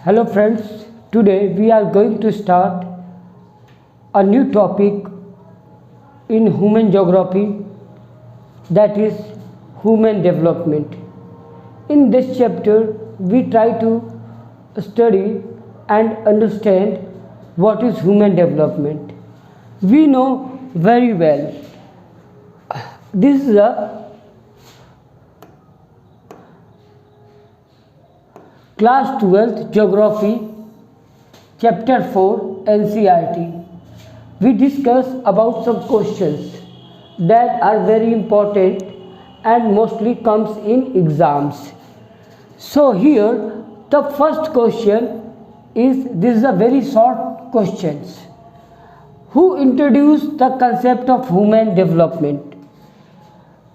Hello friends, today we are going to start a new topic in human geography, that is human development. In this chapter we try to study and understand what is human development. We know very well this is a class 12th geography chapter 4 NCERT. We discuss about some questions that are very important and mostly comes in exams. So here the first question is, this is a very short questions. Who introduced the concept of human development?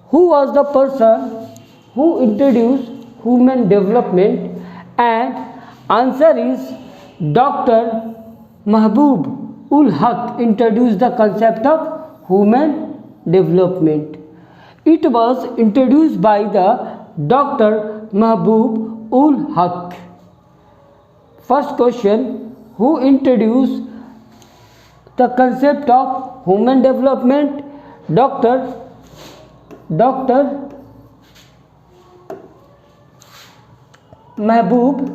Who was the person who introduced human development? And answer is Dr. Mahbub ul Haq introduced the concept of human development. It was introduced by the Dr. Mahbub ul Haq. First question, who introduced the concept of human development? Dr. Mahbub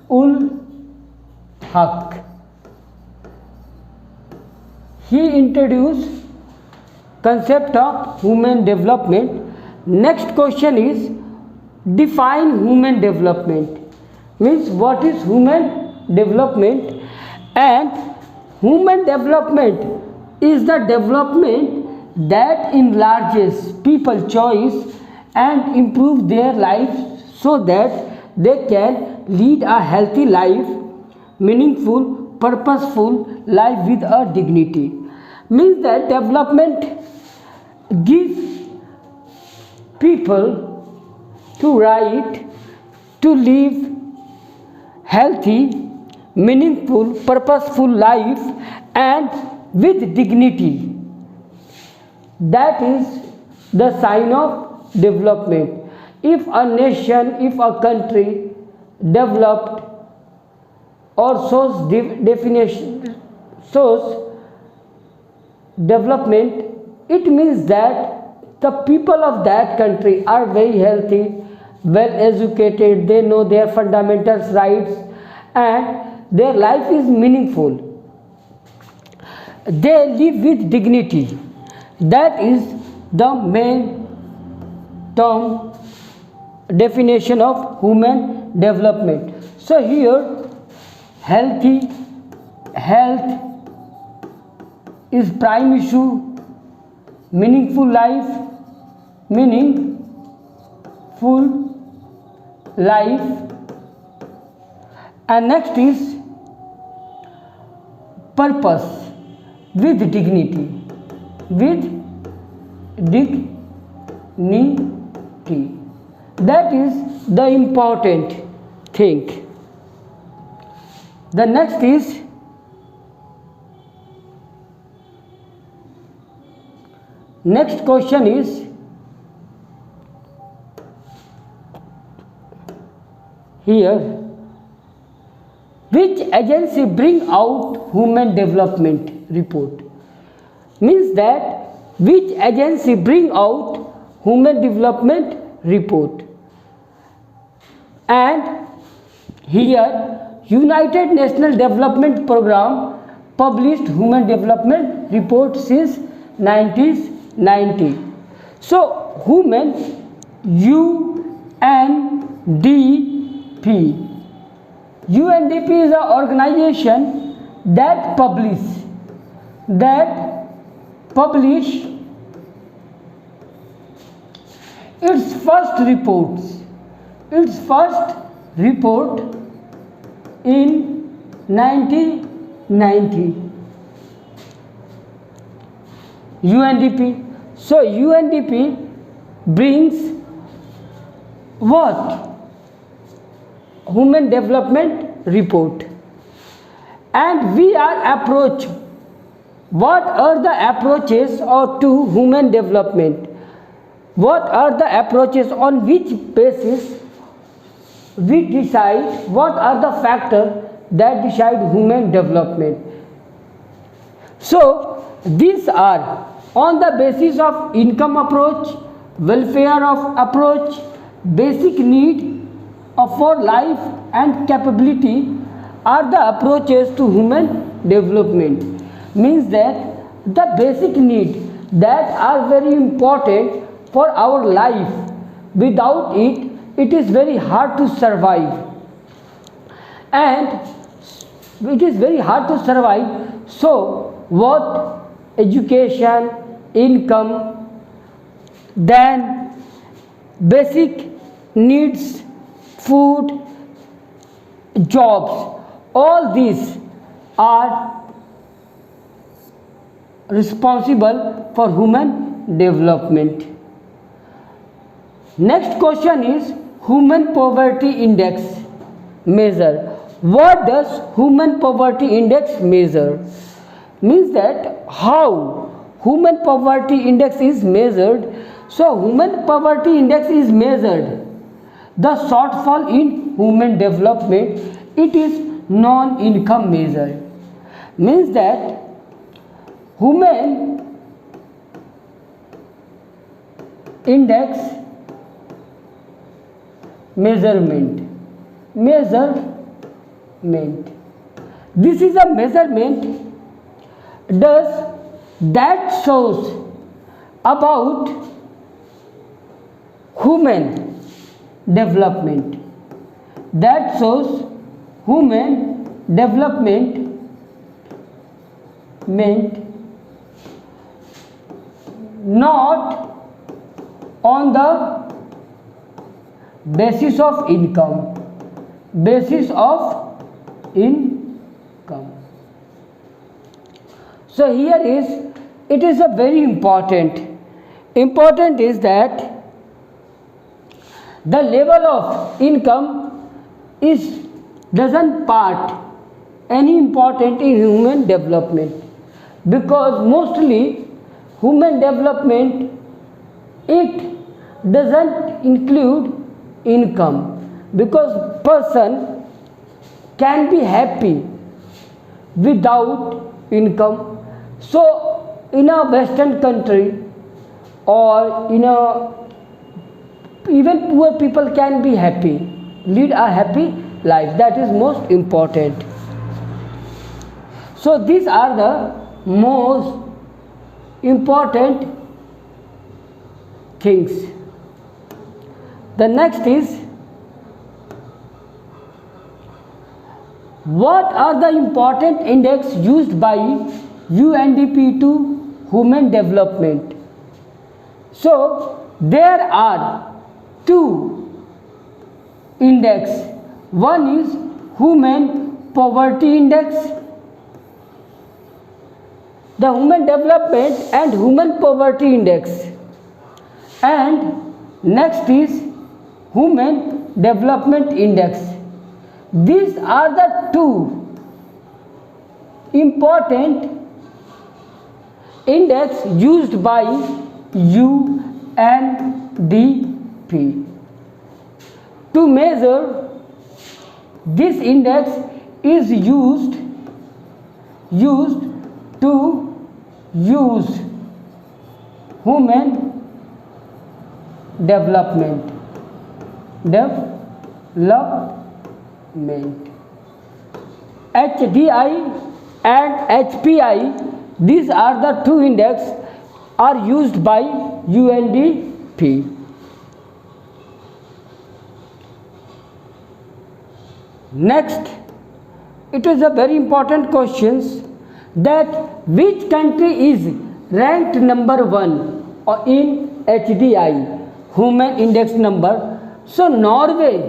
ul Haq. He introduced concept of human development. Next question is, define human development. Means what is human development? And human development is the development that enlarges people's choice and improve their lives so that they can lead a healthy life, meaningful, purposeful life with a dignity. Means that development gives people to right to live healthy, meaningful, purposeful life and with dignity. That is the sign of development. If a nation, if a country developed or shows development, it means that the people of that country are very healthy, well educated, they know their fundamental rights and their life is meaningful. They live with dignity. That is the main term definition of human development. So here health is prime issue, meaningful life, and next is purpose with dignity. That is the important thing. The next is next question is, here, which agency bring out human development report? Means that which agency bring out human development report? And here United Nations Development Program published human development report since 1990. So human UNDP is an organization that publish its first report in 1990. UNDP. So UNDP brings what? Human development report. And we are approach. What are the approaches to human development? what are the approaches on which basis we decide, what are the factors that decide human development. So these are on the basis of income approach, welfare of approach, basic need for life and capability are the approaches to human development. Means that the basic need that are very important for our life, without it is very hard to survive, and it is very hard to survive. So what education, income, then basic needs, food, jobs, all these are responsible for human development. Next question is human poverty index measure. What does human poverty index measure? Means that how human poverty index is measured. So human poverty index is measured the shortfall in human development. It is non-income measure. Means that human index measurement. This is a measurement that shows about human development. That shows human development not on the basis of income. So here it is a very important is that the level of income doesn't part any important in human development, because mostly human development it doesn't include income, because person can be happy without income. So in a western country or in a even poor people can be happy, lead a happy life. That is most important. So these are the most important things. The next is what are the important index used by UNDP to human development. So there are two index. One is human poverty index, the human development and human poverty index, and next is human development index. These are the two important index used by UNDP. To measure this index is used to use human development. HDI and HPI, these are the two index are used by UNDP. Next, it is a very important question that which country is ranked number 1 in HDI, human index number. So Norway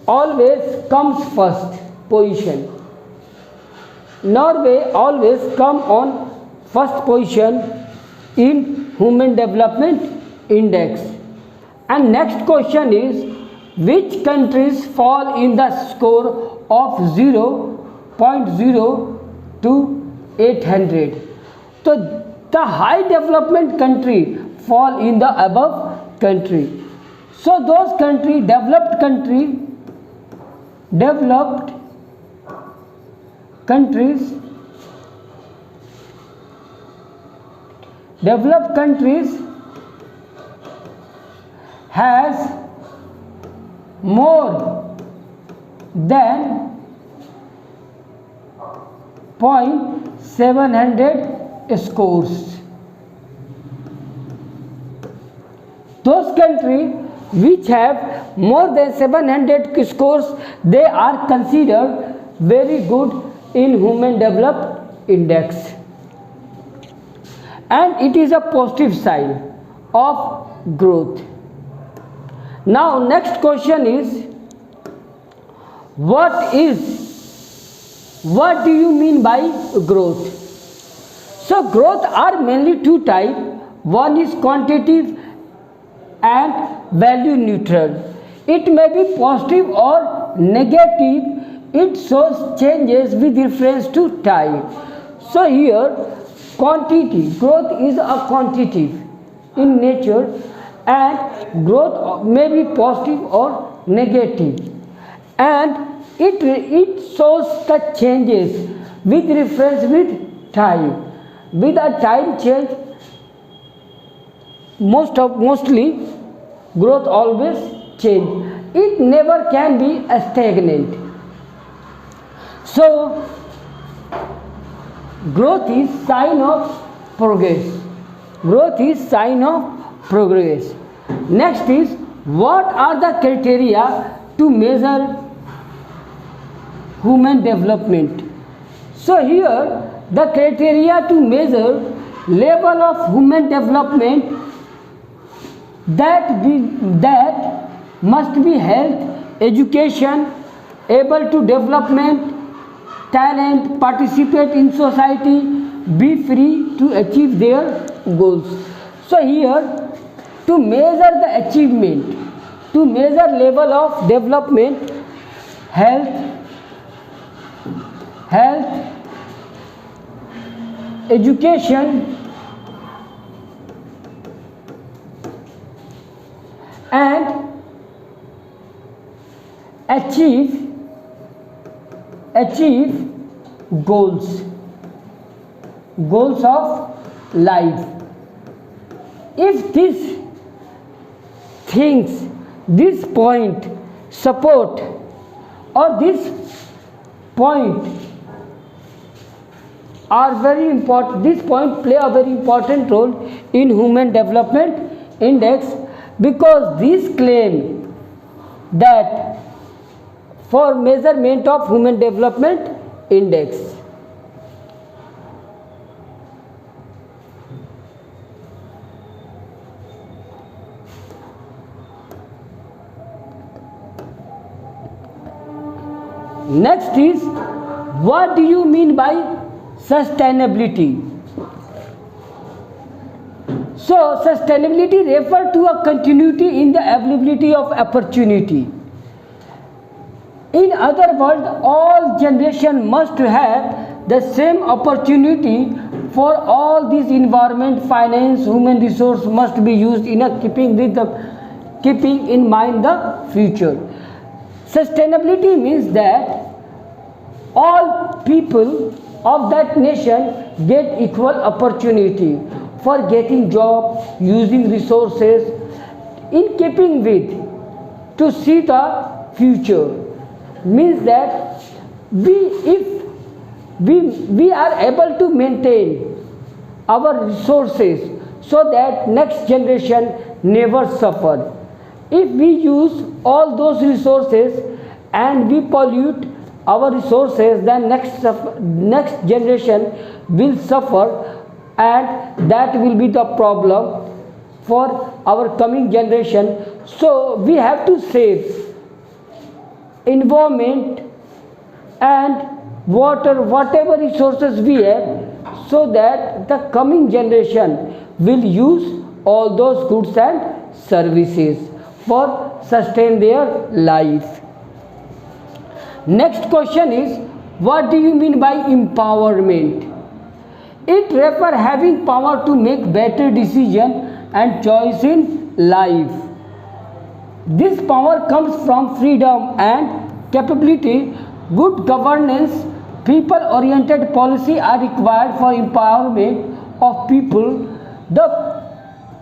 always comes first position. Norway always come on first position in human development index. And next question is which countries fall in the score of 0.0 to 800. So the high development country fall in the above country. So those developed countries has more than 0.700 scores. Those countries which have more than 700 scores, they are considered very good in Human Development Index, and it is a positive sign of growth. Now next question is, what do you mean by growth? So growth are mainly two types. One is quantitative and value neutral. It may be positive or negative. It shows changes with reference to time. So here quantity, growth is a quantitative in nature, and growth may be positive or negative, and it shows the changes with reference with time. With a time change, mostly growth always change. It never can be a stagnant. So growth is sign of progress. Growth is sign of progress. Next is, what are the criteria to measure human development? So here the criteria to measure level of human development, that must be health, education, able to development, talent, participate in society, be free to achieve their goals. So here, to measure the achievement, to measure level of development, health, education, and achieve goals of life. If these things, this point support, or this point are very important, this point play a very important role in Human Development Index, because this claim that for measurement of Human Development Index. Next is, what do you mean by sustainability? So sustainability refers to a continuity in the availability of opportunity. In other words, all generation must have the same opportunity for all these environment, finance, human resource must be used in a keeping in mind the future. Sustainability means that all people of that nation get equal opportunity for getting job, using resources, in keeping with, to see the future. Means that if we are able to maintain our resources so that next generation never suffer. If we use all those resources and we pollute our resources, then next generation will suffer, and that will be the problem for our coming generation. So we have to save environment and water, whatever resources we have, so that the coming generation will use all those goods and services for sustain their life. Next question is, what do you mean by empowerment? It refers having power to make better decision, and choice in life. This power comes from freedom and capability. Good governance, people-oriented policy are required for empowerment of people. The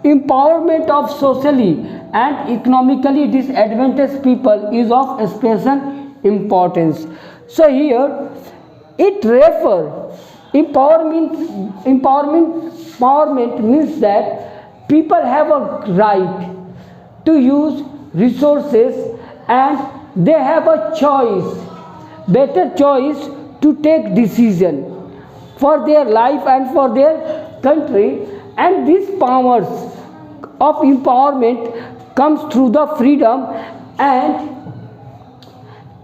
empowerment of socially and economically disadvantaged people is of special importance. So here it refers empowerment means that people have a right to use resources and they have a choice, better choice to take decision for their life and for their country. And these powers of empowerment comes through the freedom and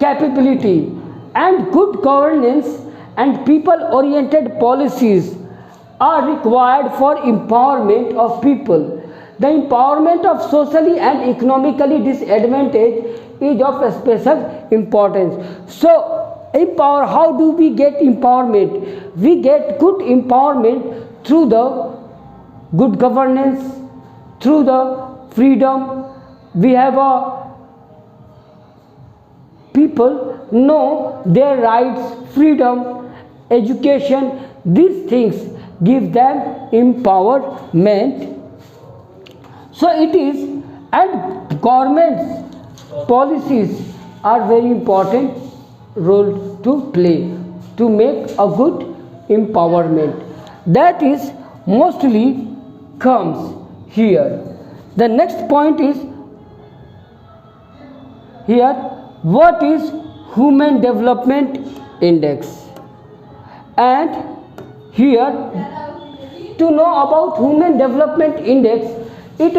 capability, and good governance and people oriented policies are required for empowerment of people. The empowerment of socially and economically disadvantaged is of special importance. So how do we get empowerment? We get good empowerment through the good governance, through the freedom. We have a people know their rights, freedom, education. These things give them empowerment. So it is, and government's policies are very important role to play to make a good empowerment. That is mostly comes here. The next point is here, what is Human Development Index? And here, to know about Human Development Index, it's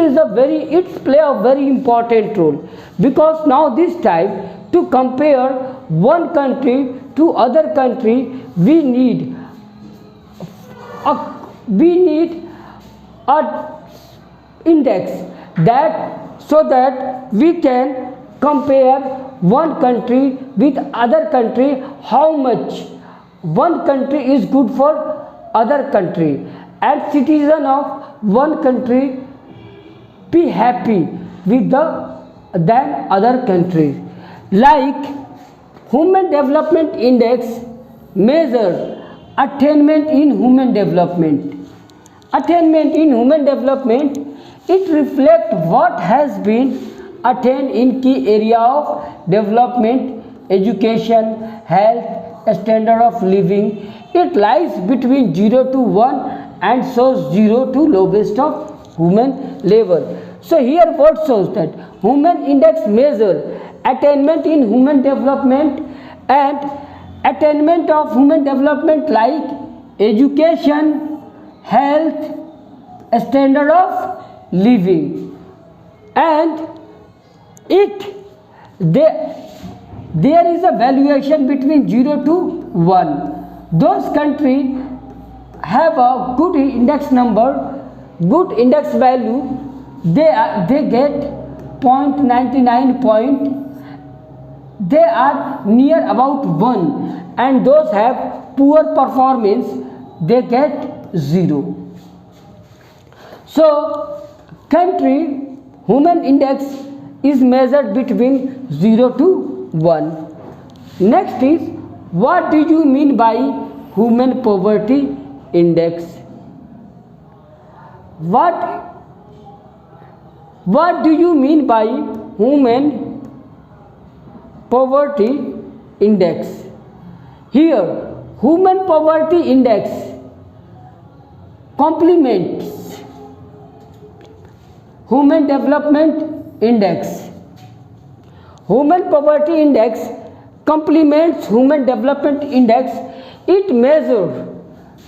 play a very important role, because now this time to compare one country to other country, we need a index, that so that we can compare one country with other country, how much one country is good for other country, and citizen of one country be happy with than other countries. Like Human Development Index measure attainment in human development. Attainment in human development, it reflects what has been attained in key area of development, education, health, standard of living. It lies between 0 to 1 and shows 0 to lowest of human level. So here what shows that human index measure attainment in human development, and attainment of human development like education, health, standard of living, and there is a valuation between 0 to 1. Those countries have a good index number, good index value, they get 0.99 point, they are near about 1, and those have poor performance, they get 0. So country human index is measured between 0 to 1. Next is, what do you mean by human poverty index? What do you mean by human poverty index? Here, human poverty index complements human development index. Human poverty index complements human development index. It measures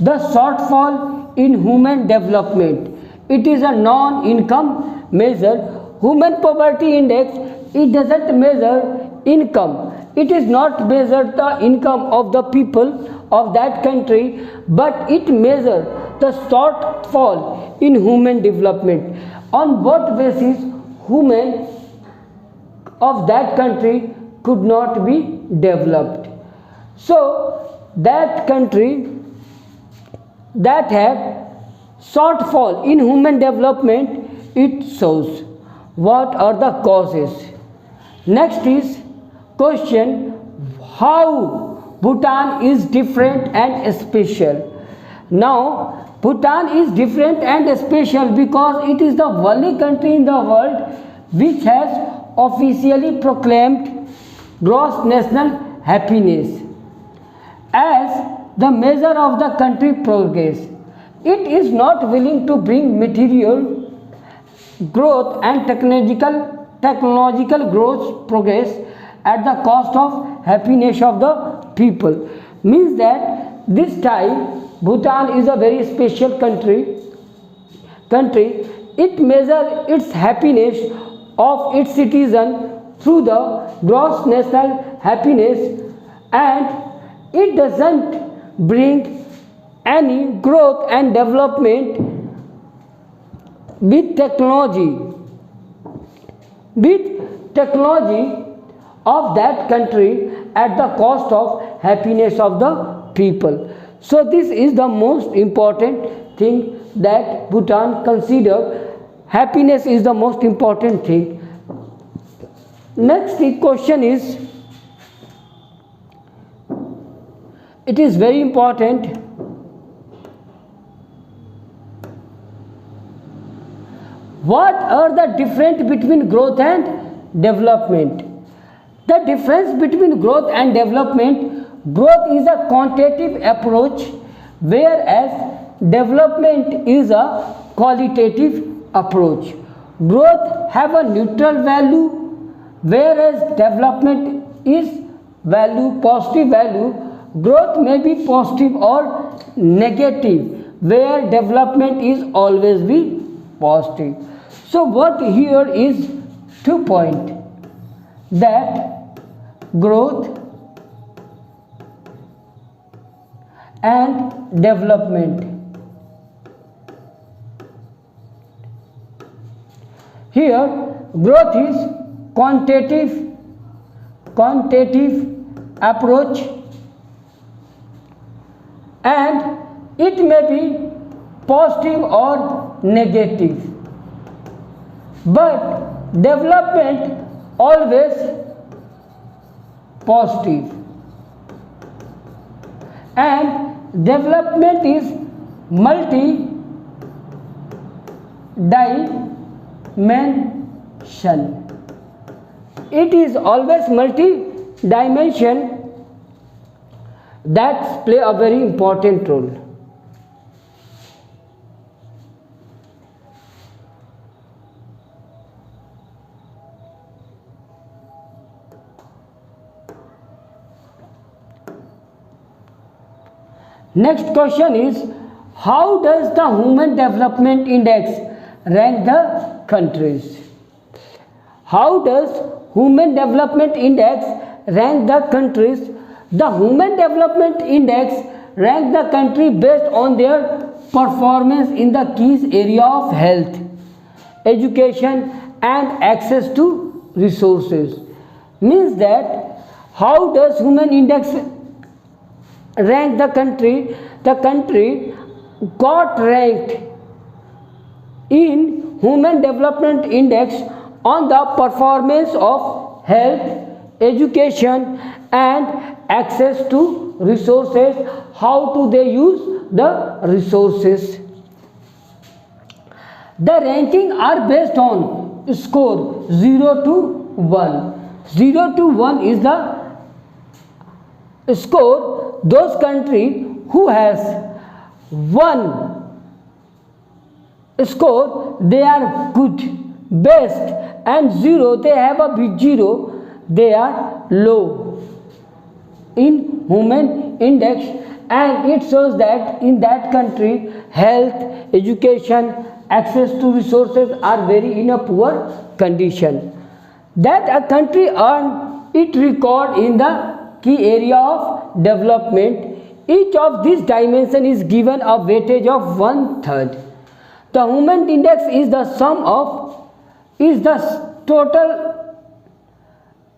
the shortfall in human development. It is a non-income measure. Human poverty index, it doesn't measure income. It is not measure the income of the people of that country, but it measures the shortfall in human development. On what basis human of that country could not be developed. So that country that have shortfall in human development, it shows? What are the causes? Next is question, how Bhutan is different and special? Now Bhutan is different and special because it is the only country in the world which has officially proclaimed gross national happiness as the measure of the country progress. It is not willing to bring material growth and technological growth progress at the cost of happiness of the people. Means that this time Bhutan is a very special country. It measures its happiness of its citizen through the gross national happiness, and it doesn't bring any growth and development with technology of that country at the cost of happiness of the people. So this is the most important thing that Bhutan consider. Happiness is the most important thing. Next question is, it is very important. What are the difference between growth and development? The difference between growth and development, growth is a quantitative approach, whereas development is a qualitative approach. Growth have a neutral value, whereas development is positive value. Growth may be positive or negative, where development is always be positive. So what here is 2 point, that growth and development. Here growth is quantitative approach, and it may be positive or negative, but development always positive, and development is multi-dimension. It is always multi-dimension that play a very important role. Next question is, how does the Human Development Index rank the countries? How does Human Development Index rank the countries? The Human Development Index rank the country based on their performance in the key area of health, education and access to resources. Means that how does Human Index rank the country? The country got ranked in Human Development Index on the performance of health, education and access to resources. How do they use the resources? The ranking are based on score 0 to 1. 0 to 1 is the score. Those country who has 1 score, they are good, best, and 0 they have a big 0, they are low in Human Index, and it shows that in that country health, education, access to resources are very in a poor condition. That a country earned it record in the key area of development. Each of these dimensions is given a weightage of 1/3. The Human Index is the sum of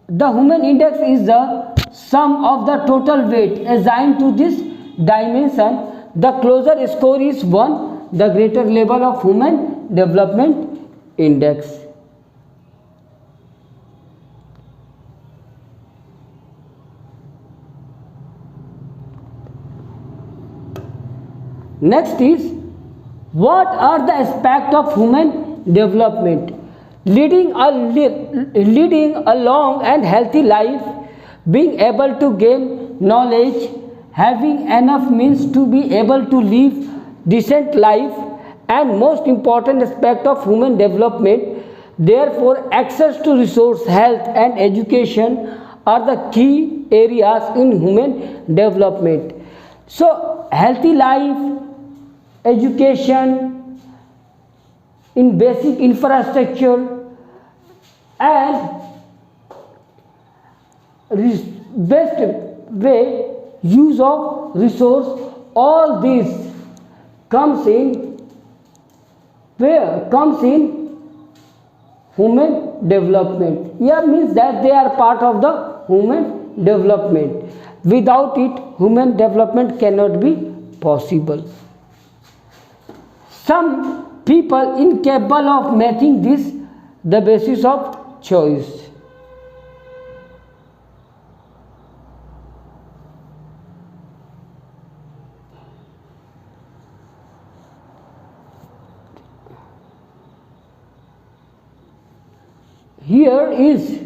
the Human Index is the sum of the total weight assigned to this dimension. The closer score is 1, the greater level of human development index. Next is, what are the aspects of human development? Leading a long and healthy life, being able to gain knowledge, having enough means to be able to live decent life, and most important aspect of human development. Therefore, access to resource, health, and education are the key areas in human development. So, healthy life, education, in basic infrastructure, and best way use of resource, all this comes in where comes in human development. Here means that they are part of the human development. Without it, human development cannot be possible. Some people incapable of making this the basis of choice. Here is